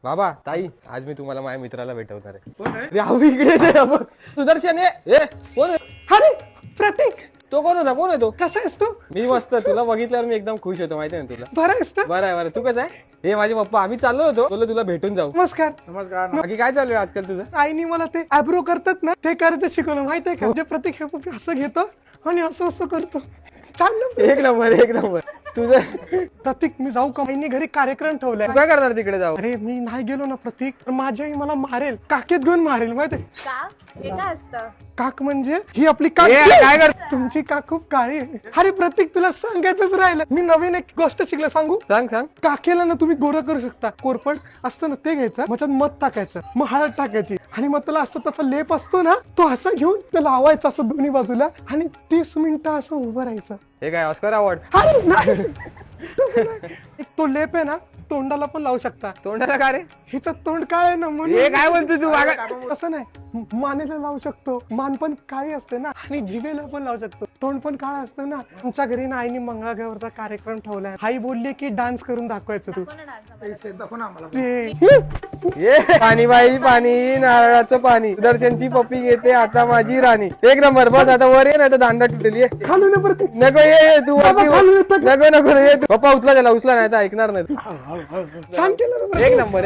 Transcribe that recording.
बाबा ताई आज मी तुम्हाला माझ्या मित्राला भेटवणार आहे. राहू इकडेच आहे बघ. सुदर्शन ए कोण आहे? अरे प्रतीक, तो कोण होता? कोण आहे तो? कसा आहेस तू? मी मस्त. तुला बघितल्यावर मी एकदम खुश होतो माहिती आहे ना तुला. बरं आहेस ना? बरं आहे. तू कसं आहे? हे माझे पप्पा. आम्ही चाललो होतो, बोललो तुला भेटून जाऊ. नमस्कार. बाकी काय चालू आहे आजकाल तुझं? आईने मला ते आयब्रो करतात ना ते करायचं शिकवलं माहित आहे का? जे प्रतीक हे खूप असं घेतो आणि असं असं करतो. चाललं एक नंबर. तुझं प्रतीक, मी जाऊ का? आईने घरी कार्यक्रम ठेवलाय. तू काय करणार तिकडे जाऊ? अरे मी नाही गेलो ना प्रतीक, तर माझी आई मला मारेल, काकेत घेऊन मारेल माहिती आहे? का? हे काय असतं? काक म्हणजे ही आपली काक. काय कर? तुमची काक खूप काळी आहे. अरे प्रतीक, तुला सांगायचंच राहिलं, मी नवीन एक गोष्ट शिकलं. सांगू? सांग. काकेला ना तुम्ही गोरं करू शकता. कोरपड असतं ना ते घ्यायचं, मग त्यात मध टाकायचं, मग हळद टाकायची आणि मग त्याला असं त्याचा लेप असतो ना तो असा घेऊन त्याला लावायचा असं दोन्ही बाजूला आणि 30 मिनिटं असं उभं राहायचं. हे काय ऑस्कर अवॉर्ड? अरे नाही, तसं नाही. एक तो लेप आहे ना तोंडाला पण लावू शकता. तोंडाला का रे? हिचं तोंड काळ आहे ना म्हणून. हे काय बोलतो तू? तसं नाही, मानेला लावू शकतो, मान पण काळी असते ना, आणि जिभेला पण लावू शकतो, तोंड पण काळं असतं ना. तुमच्या घरी ना आईने मंगळागौरचा कार्यक्रम ठेवलाय. आई बोलली की डान्स करून दाखवायचं तू. ते ये पाणी बाई पाणी, नारळाचं पाणी. सुदर्शनची पप्पी घेते आता माझी राणी. एक नंबर. बस आता वर ये, नाही तर दांडा तुटेल. ये खालू ना प्रतीक. नको, ये तू वरती बाबा, खाली येतं. नको ये तू. पप्पा उचला त्याला, उचला नाही तर ऐकणार नाही. छान केलं ना प्रतीक. एक नंबर.